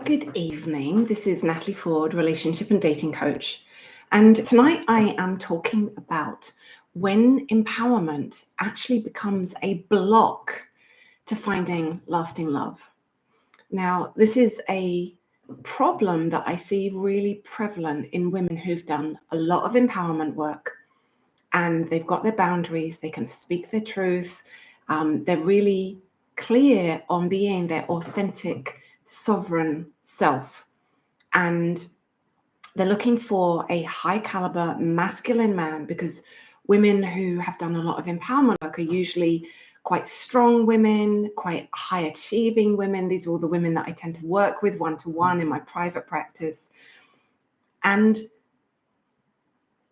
Good evening. This is Natalie Ford, relationship and dating coach. And tonight I am talking about when empowerment actually becomes a block to finding lasting love. Now, this is a problem that I see really prevalent in women who've done a lot of empowerment work and they've got their boundaries, they can speak their truth, they're really clear on being their authentic, sovereign self. And they're looking for a high caliber masculine man because women who have done a lot of empowerment work are usually quite strong women, quite high achieving women. These are all the women that I tend to work with one-to-one in my private practice. And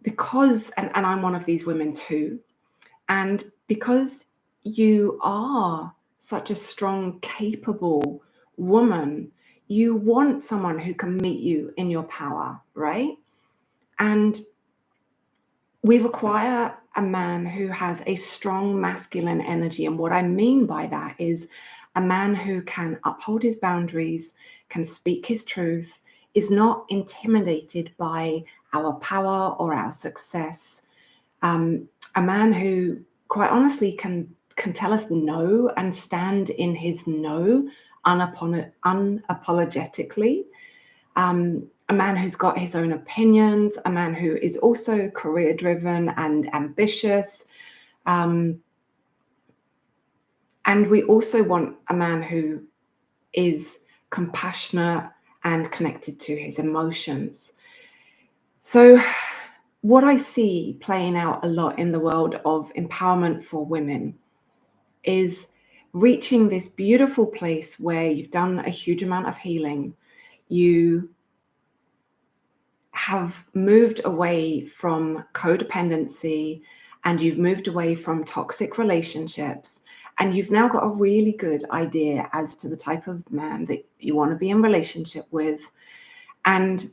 because, and I'm one of these women too, and because you are such a strong, capable woman, you want someone who can meet you in your power, right? And we require a man who has a strong masculine energy. And what I mean by that is a man who can uphold his boundaries, can speak his truth, is not intimidated by our power or our success. A man who, quite honestly, can tell us no and stand in his no unapologetically. A man who's got his own opinions, a man who is also career driven and ambitious. And we also want a man who is compassionate and connected to his emotions. So what I see playing out a lot in the world of empowerment for women is reaching this beautiful place where you've done a huge amount of healing. You have moved away from codependency and you've moved away from toxic relationships. And you've now got a really good idea as to the type of man that you want to be in relationship with. And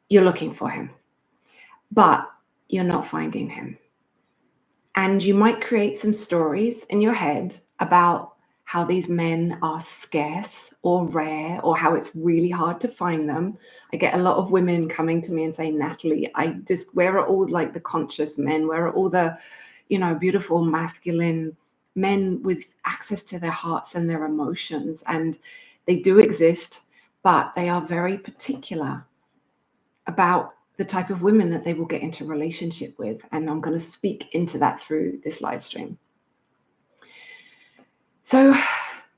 you're looking for him, but you're not finding him. And you might create some stories in your head about how these men are scarce or rare, or how it's really hard to find them. I get a lot of women coming to me and saying, Natalie, where are all like the conscious men? Where are all the, beautiful masculine men with access to their hearts and their emotions? And they do exist, but they are very particular about the type of women that they will get into relationship with. And I'm going to speak into that through this live stream. So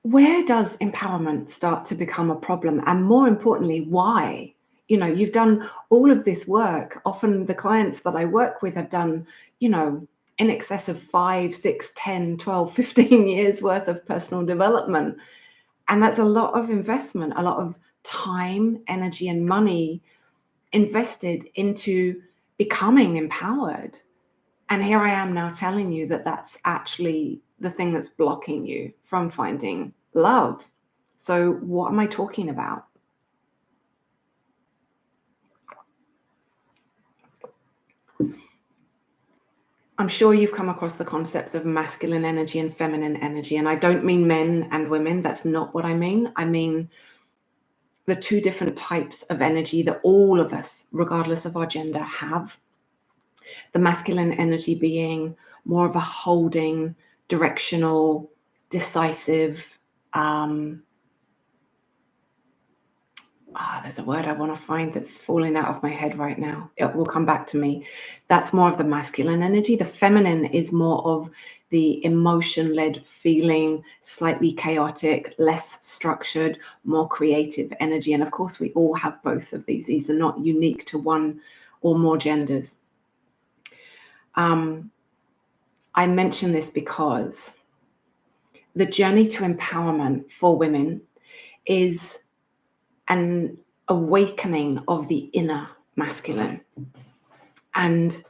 where does empowerment start to become a problem? And more importantly, why? You've done all of this work. Often the clients that I work with have done, in excess of 5, 6, 10, 12, 15 years worth of personal development. And that's a lot of investment, a lot of time, energy, and money invested into becoming empowered. And here I am now telling you that that's actually the thing that's blocking you from finding love. So what am I talking about? I'm sure you've come across the concepts of masculine energy and feminine energy. And I don't mean men and women. That's not what I mean. I mean the two different types of energy that all of us, regardless of our gender, have. The masculine energy being more of a holding, directional, decisive, there's a word I want to find that's falling out of my head right now. It will come back to me. That's more of the masculine energy. The feminine is more of the emotion-led feeling, slightly chaotic, less structured, more creative energy. And of course, we all have both of these. These are not unique to one or more genders. I mention this because the journey to empowerment for women is an awakening of the inner masculine. And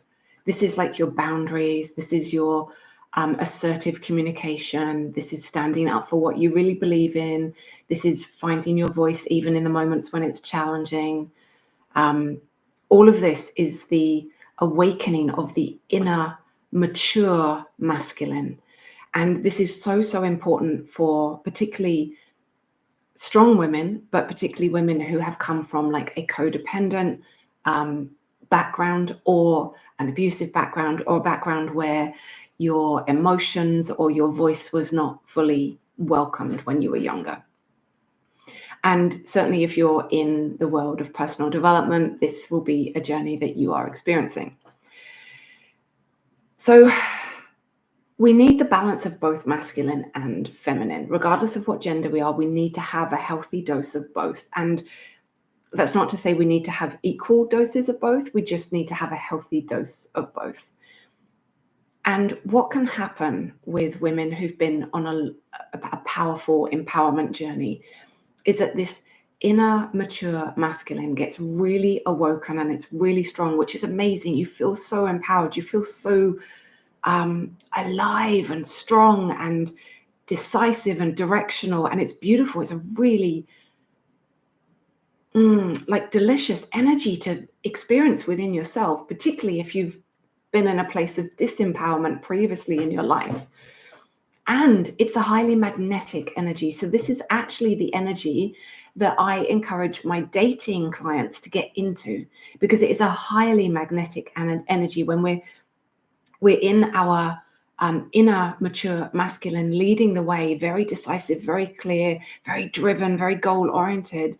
this is like your boundaries. This is your assertive communication. This is standing up for what you really believe in. This is finding your voice even in the moments when it's challenging. All of this is the awakening of the inner mature masculine. And this is so, so important for particularly strong women, but particularly women who have come from like a codependent background or an abusive background, or a background where your emotions or your voice was not fully welcomed when you were younger. And certainly if you're in the world of personal development, this will be a journey that you are experiencing. So we need the balance of both masculine and feminine. Regardless of what gender we are, we need to have a healthy dose of both. And that's not to say we need to have equal doses of both. We just need to have a healthy dose of both. And what can happen with women who've been on a powerful empowerment journey is that this inner mature masculine gets really awoken and it's really strong, which is amazing. You feel so empowered. You feel so alive and strong and decisive and directional. And it's beautiful. It's a really like delicious energy to experience within yourself, particularly if you've been in a place of disempowerment previously in your life. And it's a highly magnetic energy. So this is actually the energy that I encourage my dating clients to get into, because it is a highly magnetic energy when we're in our inner mature masculine, leading the way, very decisive, very clear, very driven, very goal oriented.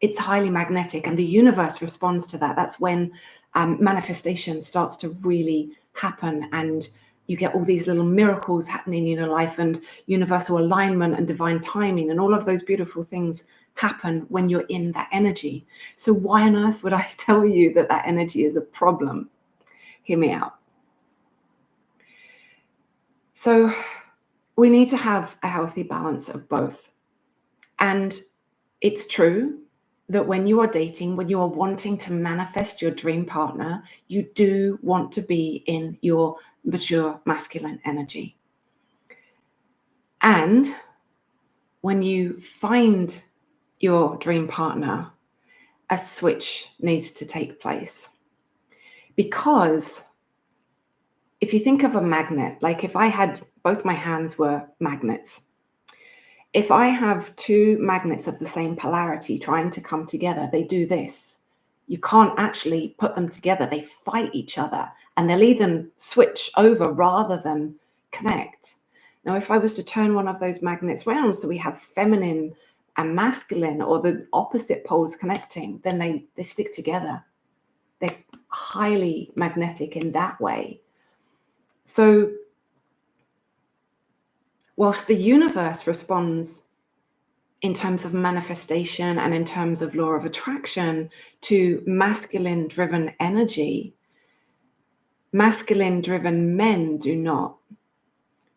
It's highly magnetic, and the universe responds to that. That's when manifestation starts to really happen, and you get all these little miracles happening in your life, and universal alignment and divine timing, and all of those beautiful things happen when you're in that energy. So why on earth would I tell you that that energy is a problem? Hear me out. So we need to have a healthy balance of both. And it's true that when you are dating, when you are wanting to manifest your dream partner, you do want to be in your mature masculine energy. And when you find your dream partner, a switch needs to take place. Because if you think of a magnet, like if I had both my hands were magnets, if I have two magnets of the same polarity trying to come together, they do this. You can't actually put them together. They fight each other, and they'll even switch over rather than connect. Now, if I was to turn one of those magnets round, so we have feminine and masculine, or the opposite poles connecting, then they stick together. They're highly magnetic in that way. So whilst the universe responds in terms of manifestation and in terms of law of attraction to masculine driven energy, masculine driven men do not.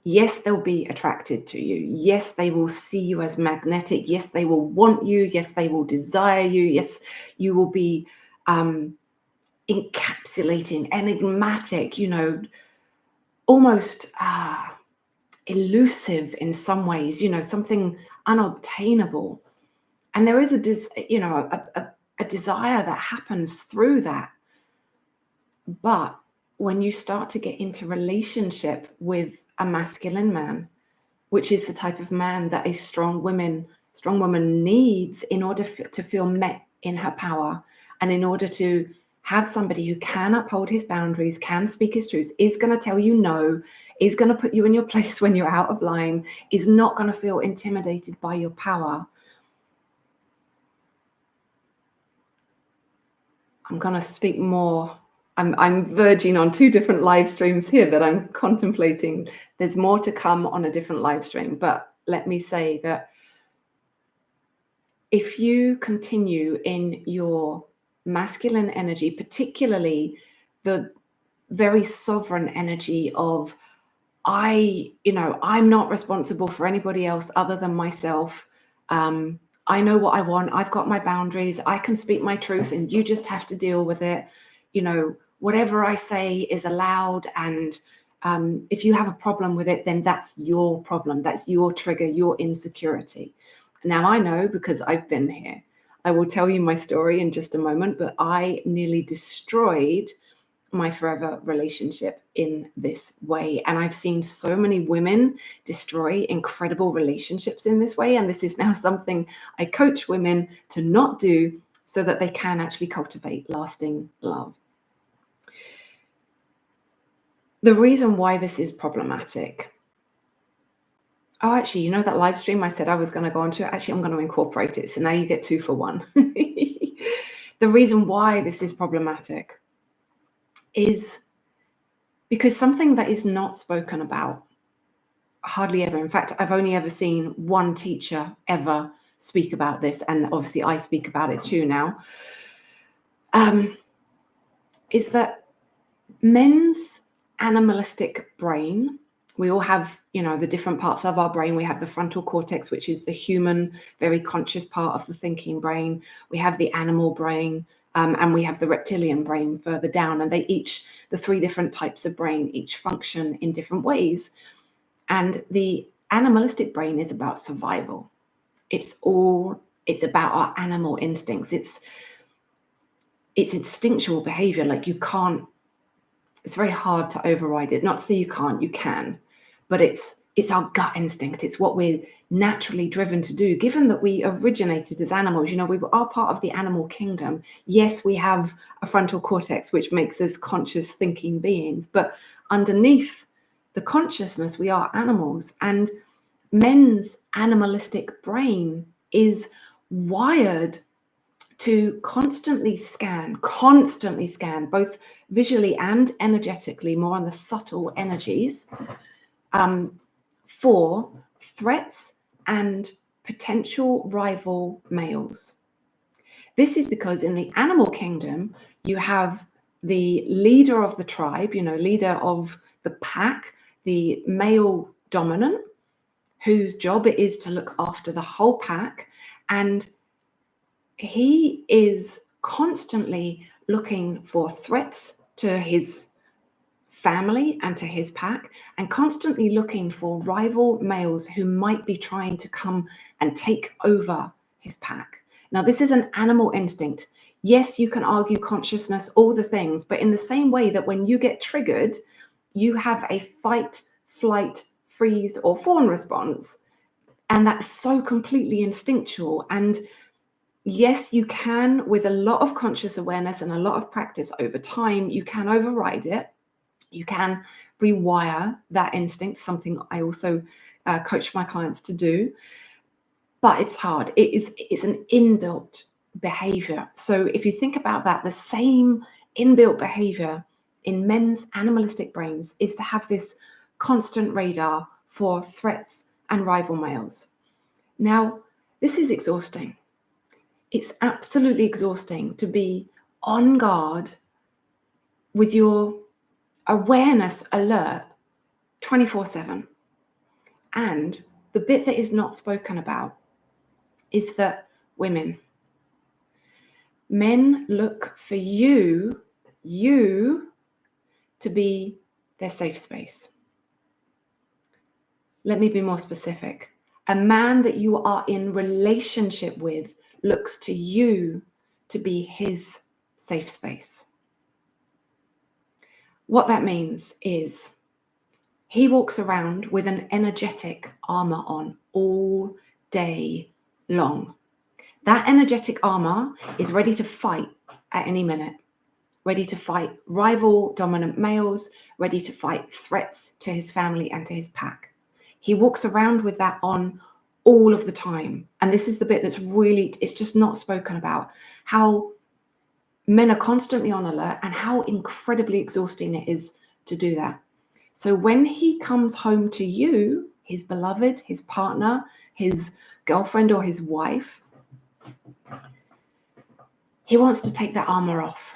Yes, they'll be attracted to you. Yes, they will see you as magnetic. Yes, they will want you. Yes, they will desire you. Yes, you will be encapsulating, enigmatic, almost elusive in some ways, something unobtainable. And there is a desire that happens through that. But when you start to get into relationship with a masculine man, which is the type of man that a strong woman needs in order to feel met in her power, and in order to have somebody who can uphold his boundaries, can speak his truth, is going to tell you no, is going to put you in your place when you're out of line, is not going to feel intimidated by your power. I'm going to speak more. I'm verging on two different live streams here that I'm contemplating. There's more to come on a different live stream, but let me say that if you continue in your masculine energy, particularly the very sovereign energy of I'm not responsible for anybody else other than myself. I know what I want. I've got my boundaries. I can speak my truth, and you just have to deal with it. Whatever I say is allowed. And if you have a problem with it, then that's your problem. That's your trigger, your insecurity. Now, I know, because I've been here. I will tell you my story in just a moment, but I nearly destroyed my forever relationship in this way. And I've seen so many women destroy incredible relationships in this way. And this is now something I coach women to not do so that they can actually cultivate lasting love. The reason why this is problematic. Oh, actually, you know that live stream I said I was going to go onto? Actually, I'm going to incorporate it. So now you get 2 for 1. The reason why this is problematic is because something that is not spoken about hardly ever. In fact, I've only ever seen one teacher ever speak about this, and obviously I speak about it too now, is that men's animalistic brain, we all have, the different parts of our brain. We have the frontal cortex, which is the human, very conscious part of the thinking brain. We have the animal brain, and we have the reptilian brain further down. And the 3 different types of brain, each function in different ways. And the animalistic brain is about survival. It's about our animal instincts. It's instinctual behavior. Like it's very hard to override it. Not to say you can't, you can, but it's our gut instinct. It's what we're naturally driven to do, given that we originated as animals. We are part of the animal kingdom. Yes, we have a frontal cortex, which makes us conscious thinking beings, but underneath the consciousness, we are animals. And men's animalistic brain is wired to constantly scan, both visually and energetically, more on the subtle energies, for threats and potential rival males. This is because in the animal kingdom, you have the leader of the tribe, leader of the pack, the male dominant, whose job it is to look after the whole pack. And he is constantly looking for threats to his family and to his pack, and constantly looking for rival males who might be trying to come and take over his pack. Now, this is an animal instinct. Yes, you can argue consciousness, all the things, but in the same way that when you get triggered, you have a fight, flight, freeze, or fawn response. And that's so completely instinctual. And yes, you can, with a lot of conscious awareness and a lot of practice over time, you can override it. You can rewire that instinct, something I also coach my clients to do. But it's hard. It's an inbuilt behavior. So if you think about that, the same inbuilt behavior in men's animalistic brains is to have this constant radar for threats and rival males. Now, this is exhausting. It's absolutely exhausting to be on guard with your awareness alert 24/7. And the bit that is not spoken about is that men look for you to be their safe space. Let me be more specific. A man that you are in relationship with looks to you to be his safe space. What that means is he walks around with an energetic armor on all day long. That energetic armor is ready to fight at any minute, ready to fight rival dominant males, ready to fight threats to his family and to his pack. He walks around with that on all of the time. And this is the bit that's it's just not spoken about, how men are constantly on alert and how incredibly exhausting it is to do that. So when he comes home to you, his beloved, his partner, his girlfriend or his wife, he wants to take that armor off.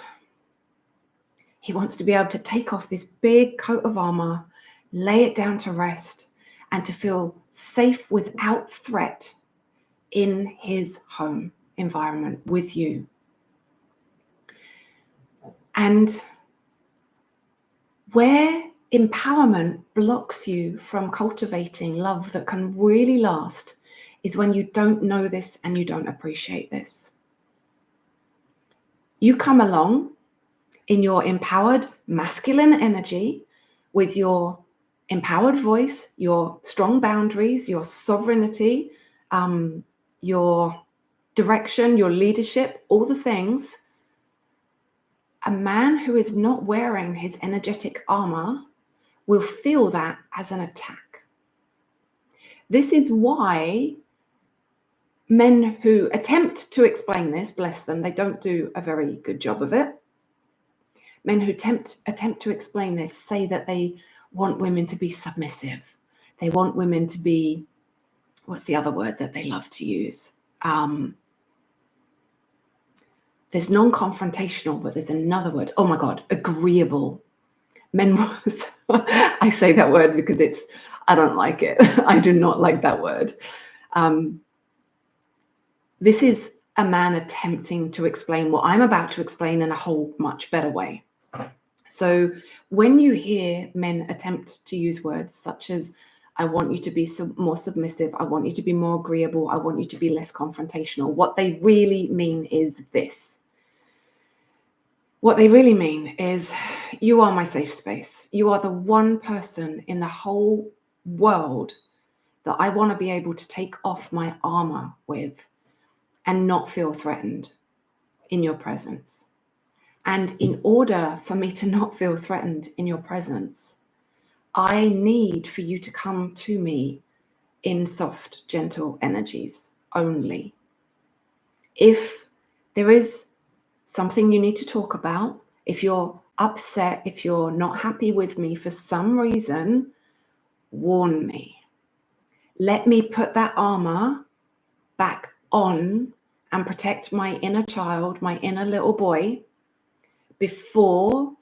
He wants to be able to take off this big coat of armor, lay it down to rest, and to feel safe without threat in his home environment with you. And where empowerment blocks you from cultivating love that can really last is when you don't know this and you don't appreciate this. You come along in your empowered masculine energy, with your empowered voice, your strong boundaries, your sovereignty, your direction, your leadership, all the things, a man who is not wearing his energetic armor will feel that as an attack. This is why men who attempt to explain this, bless them, they don't do a very good job of it. Men who attempt to explain this say that they want women to be submissive. They want women to be, what's the other word that they love to use? There's non-confrontational, but there's another word. Oh my God, agreeable. Men was, I say that word because I don't like it. I do not like that word. This is a man attempting to explain what I'm about to explain in a whole much better way. So when you hear men attempt to use words such as, I want you to be more submissive, I want you to be more agreeable, I want you to be less confrontational, what they really mean is this. What they really mean is, you are my safe space. You are the one person in the whole world that I want to be able to take off my armor with and not feel threatened in your presence. And in order for me to not feel threatened in your presence, I need for you to come to me in soft, gentle energies only. If there is something you need to talk about, if you're upset, if you're not happy with me for some reason, warn me. Let me put that armor back on and protect my inner child, my inner little boy, before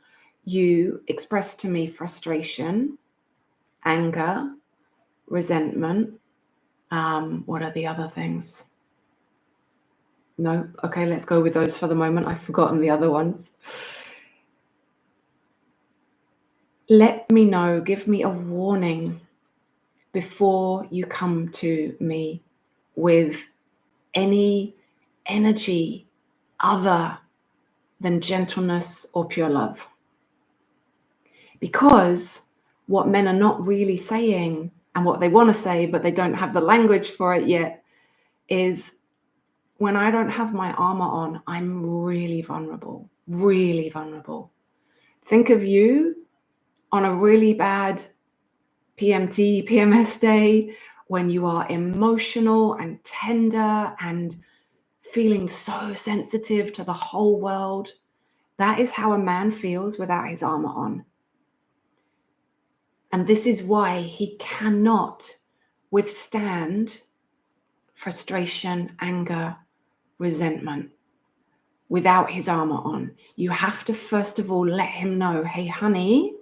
you express to me frustration, anger, resentment. What are the other things? No? Okay, let's go with those for the moment. I've forgotten the other ones. Let me know, give me a warning before you come to me with any energy other than gentleness or pure love. Because what men are not really saying, and what they want to say, but they don't have the language for it yet, is when I don't have my armor on, I'm really vulnerable, really vulnerable. Think of you on a really bad PMT, PMS day, when you are emotional and tender and feeling so sensitive to the whole world. That is how a man feels without his armor on. And this is why he cannot withstand frustration, anger, resentment without his armor on. You have to first of all let him know, hey, honey,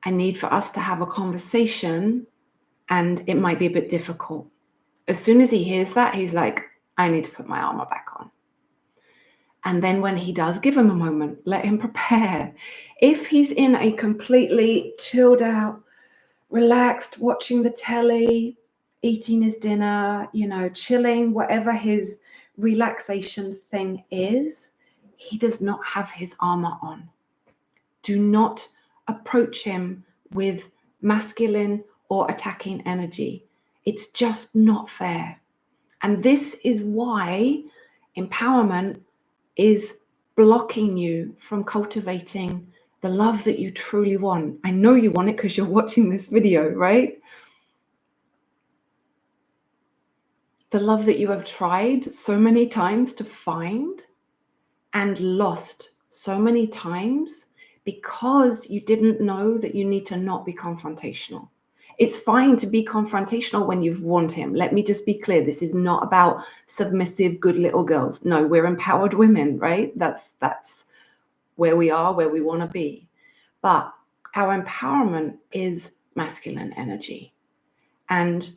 I need for us to have a conversation and it might be a bit difficult. As soon as he hears that, he's like, I need to put my armor back on. And then when he does, give him a moment, let him prepare. If he's in a completely chilled out, relaxed, watching the telly, eating his dinner, chilling, whatever his relaxation thing is, he does not have his armor on. Do not approach him with masculine or attacking energy. It's just not fair. And this is why empowerment is blocking you from cultivating the love that you truly want. I know you want it because you're watching this video, right? The love that you have tried so many times to find and lost so many times because you didn't know that you need to not be confrontational. It's fine to be confrontational when you've warned him. Let me just be clear. This is not about submissive, good little girls. No, we're empowered women, right? That's where we are, where we want to be. But our empowerment is masculine energy. And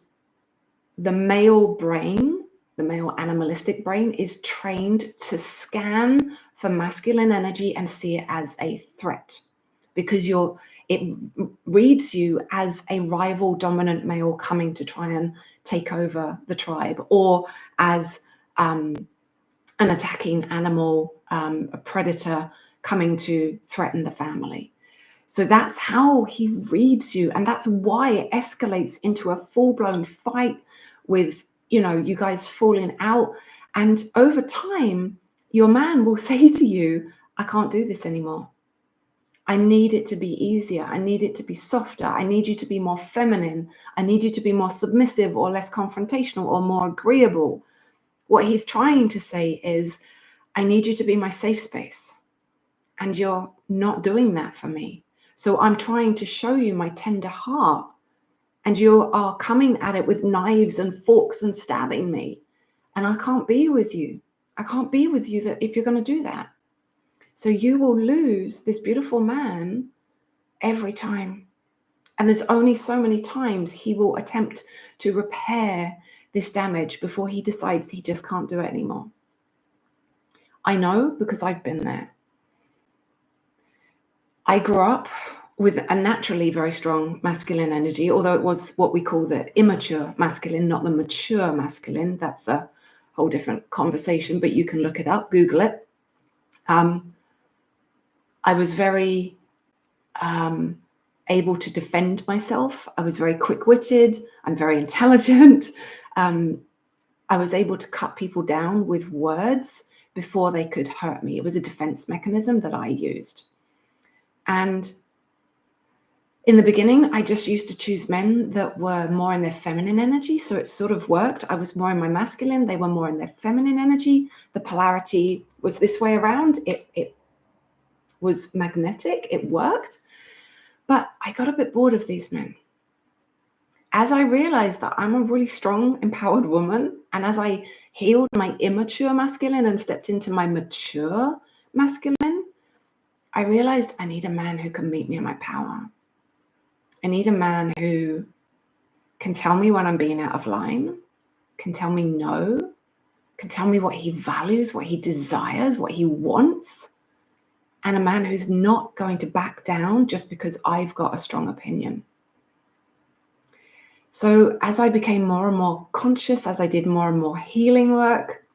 the male brain, the male animalistic brain, is trained to scan for masculine energy and see it as a threat, because it reads you as a rival dominant male coming to try and take over the tribe, or as an attacking animal, a predator coming to threaten the family. So that's how he reads you. And that's why it escalates into a full-blown fight with, you guys falling out. And over time, your man will say to you, I can't do this anymore. I need it to be easier. I need it to be softer. I need you to be more feminine. I need you to be more submissive or less confrontational or more agreeable. What he's trying to say is, I need you to be my safe space. And you're not doing that for me. So I'm trying to show you my tender heart. And you are coming at it with knives and forks and stabbing me. And I can't be with you. I can't be with you if you're going to do that. So you will lose this beautiful man every time. And there's only so many times he will attempt to repair this damage before he decides he just can't do it anymore. I know because I've been there. I grew up with a naturally very strong masculine energy, although it was what we call the immature masculine, not the mature masculine. That's a whole different conversation, but you can look it up, Google it. I was very able to defend myself. I was very quick-witted. I'm very intelligent. I was able to cut people down with words before they could hurt me. It was a defense mechanism that I used. And in the beginning, I just used to choose men that were more in their feminine energy. So it sort of worked. I was more in my masculine. They were more in their feminine energy. The polarity was this way around. It was magnetic. It worked. But I got a bit bored of these men. As I realized that I'm a really strong, empowered woman, and as I healed my immature masculine and stepped into my mature masculine, I realized I need a man who can meet me in my power. I need a man who can tell me when I'm being out of line, can tell me no, can tell me what he values, what he desires, what he wants, and a man who's not going to back down just because I've got a strong opinion. So as I became more and more conscious, as I did more and more healing work,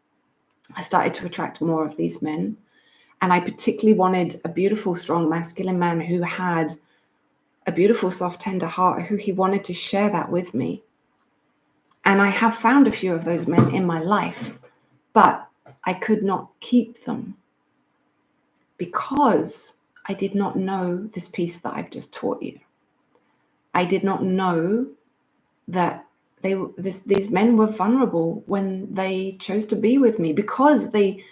I started to attract more of these men. And I particularly wanted a beautiful, strong, masculine man who had a beautiful, soft, tender heart, who he wanted to share that with me. And I have found a few of those men in my life, but I could not keep them because I did not know this piece that I've just taught you. I did not know that these men were vulnerable when they chose to be with me because they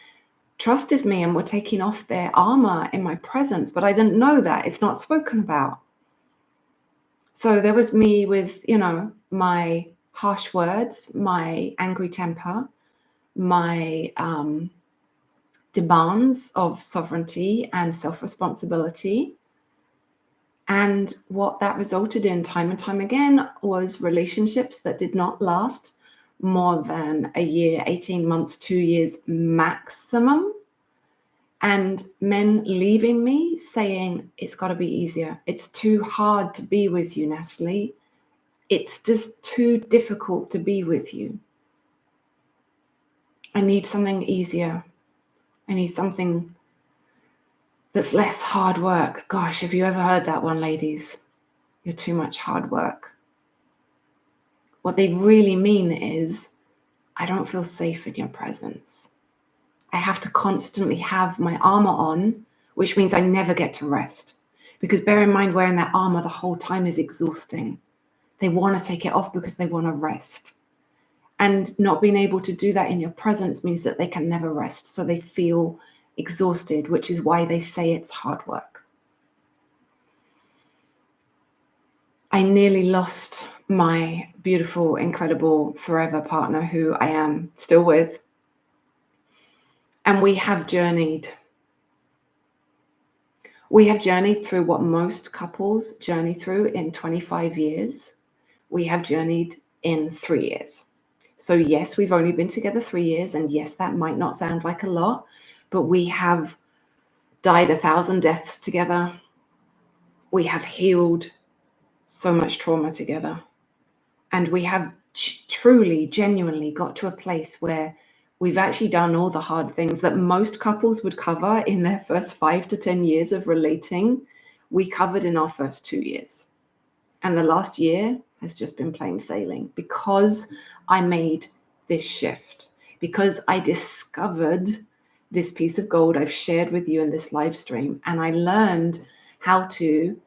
trusted me and were taking off their armor in my presence. But I didn't know that. It's not spoken about. So there was me with, my harsh words, my angry temper, my demands of sovereignty and self-responsibility. And what that resulted in time and time again was relationships that did not last more than a year, 18 months, 2 years maximum. And men leaving me saying, it's got to be easier. It's too hard to be with you, Natalie. It's just too difficult to be with you. I need something easier. I need something that's less hard work. Gosh, have you ever heard that one, ladies? You're too much hard work. What they really mean is, I don't feel safe in your presence. I have to constantly have my armor on, which means I never get to rest. Because bear in mind, wearing that armor the whole time is exhausting. They want to take it off because they want to rest. And not being able to do that in your presence means that they can never rest. So they feel exhausted, which is why they say it's hard work. I nearly lost my beautiful, incredible, forever partner who I am still with. And we have journeyed. We have journeyed through what most couples journey through in 25 years. We have journeyed in 3 years. So yes, we've only been together 3 years. And yes, that might not sound like a lot, but we have died 1,000 deaths together. We have healed so much trauma together. And we have truly, genuinely got to a place where We've actually done all the hard things that most couples would cover in their first 5 to 10 years of relating. We covered in our first 2 years. And the last year has just been plain sailing because I made this shift, because I discovered this piece of gold I've shared with you in this live stream. And I learned how to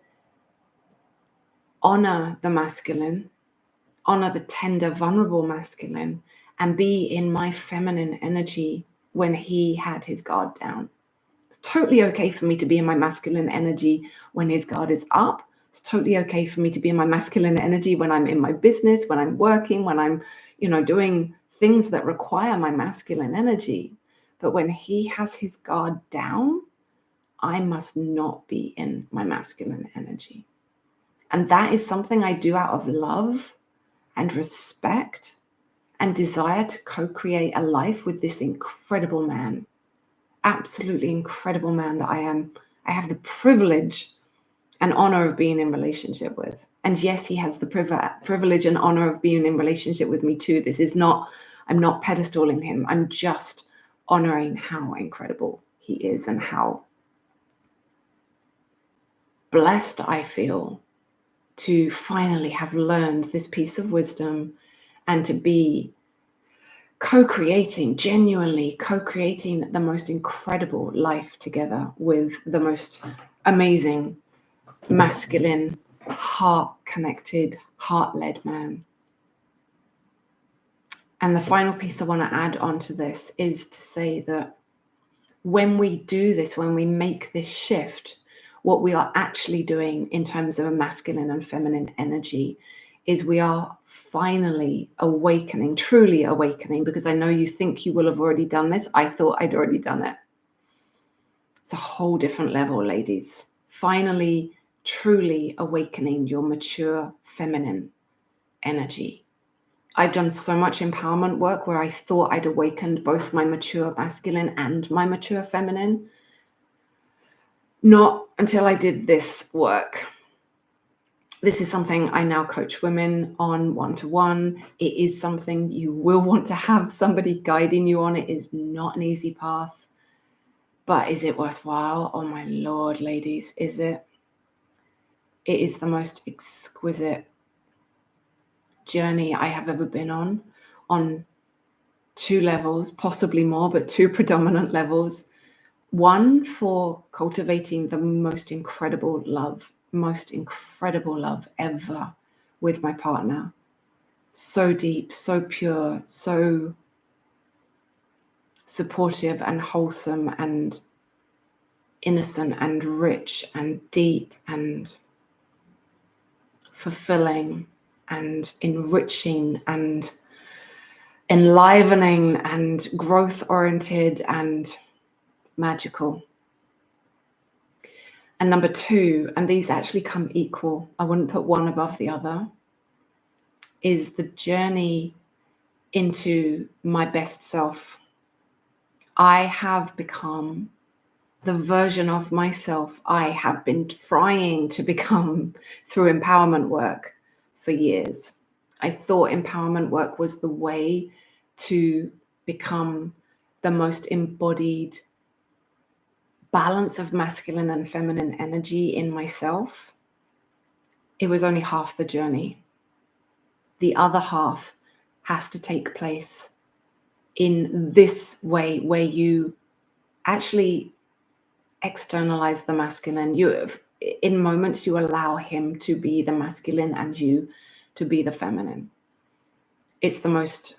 honor the masculine, honor the tender, vulnerable masculine, and be in my feminine energy when he had his guard down. It's totally okay for me to be in my masculine energy when his guard is up. It's totally okay for me to be in my masculine energy when I'm in my business, when I'm working, when I'm, doing things that require my masculine energy. But when he has his guard down, I must not be in my masculine energy. And that is something I do out of love and respect and desire to co-create a life with this incredible man, absolutely incredible man that I have the privilege and honor of being in relationship with. And yes, he has the privilege and honor of being in relationship with me too. I'm not pedestaling him. I'm just honoring how incredible he is and how blessed I feel to finally have learned this piece of wisdom and to be genuinely co-creating the most incredible life together with the most amazing, masculine, heart-connected, heart-led man. And the final piece I want to add onto this is to say that when we do this, when we make this shift, what we are actually doing in terms of a masculine and feminine energy is we are finally awakening, truly awakening, because I know you think you will have already done this. I thought I'd already done it. It's a whole different level, ladies. Finally, truly awakening your mature feminine energy. I've done so much empowerment work where I thought I'd awakened both my mature masculine and my mature feminine. Not until I did this work. This is something I now coach women on one-to-one. It is something you will want to have somebody guiding you on. It is not an easy path, but is it worthwhile? Oh my Lord, ladies, is it? It is the most exquisite journey I have ever been on 2 levels, possibly more, but 2 predominant levels. One, for cultivating the most incredible love ever with my partner. So deep, so pure, so supportive and wholesome and innocent and rich and deep and fulfilling and enriching and enlivening and growth-oriented and magical. And number 2, and these actually come equal, I wouldn't put one above the other, is the journey into my best self. I have become the version of myself I have been trying to become through empowerment work for years. I thought empowerment work was the way to become the most embodied balance of masculine and feminine energy in myself. It was only half the journey. The other half has to take place in this way where you actually externalize the masculine. In moments you allow him to be the masculine and you to be the feminine. It's the most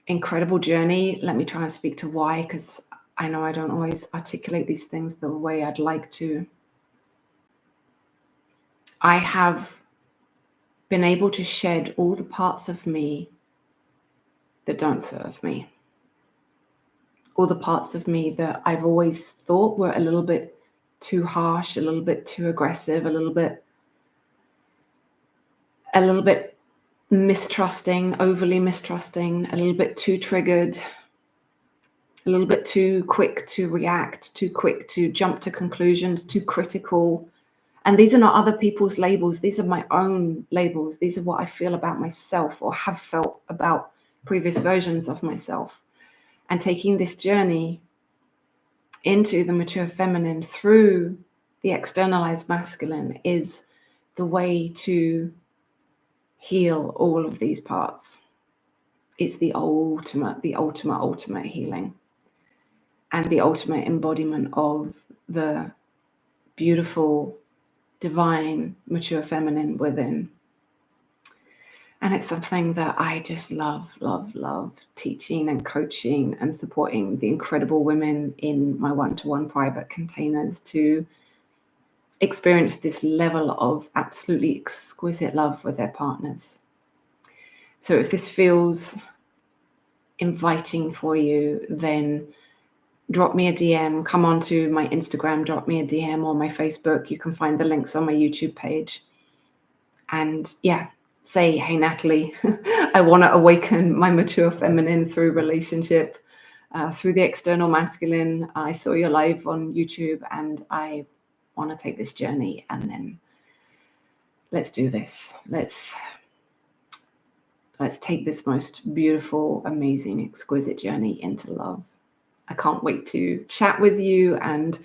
incredible journey. Let me try and speak to why, because I know I don't always articulate these things the way I'd like to. I have been able to shed all the parts of me that don't serve me. All the parts of me that I've always thought were a little bit too harsh, a little bit too aggressive, a little bit mistrusting, overly mistrusting, a little bit too triggered, a little bit too quick to react, too quick to jump to conclusions, too critical. And these are not other people's labels. These are my own labels. These are what I feel about myself or have felt about previous versions of myself. And taking this journey into the mature feminine through the externalized masculine is the way to heal all of these parts. It's the ultimate healing, and the ultimate embodiment of the beautiful, divine, mature feminine within. And it's something that I just love teaching and coaching and supporting the incredible women in my one-to-one private containers to experience this level of absolutely exquisite love with their partners. So if this feels inviting for you, then drop me a DM, come onto my Instagram, drop me a DM, or my Facebook. You can find the links on my YouTube page. And yeah, say, hey, Natalie, I want to awaken my mature feminine through relationship, through the external masculine. I saw your live on YouTube and I want to take this journey, and then let's do this. Let's take this most beautiful, amazing, exquisite journey into love. I can't wait to chat with you and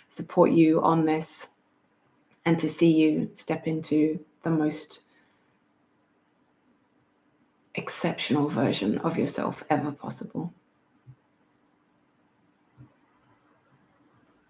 support you on this, and to see you step into the most exceptional version of yourself ever possible.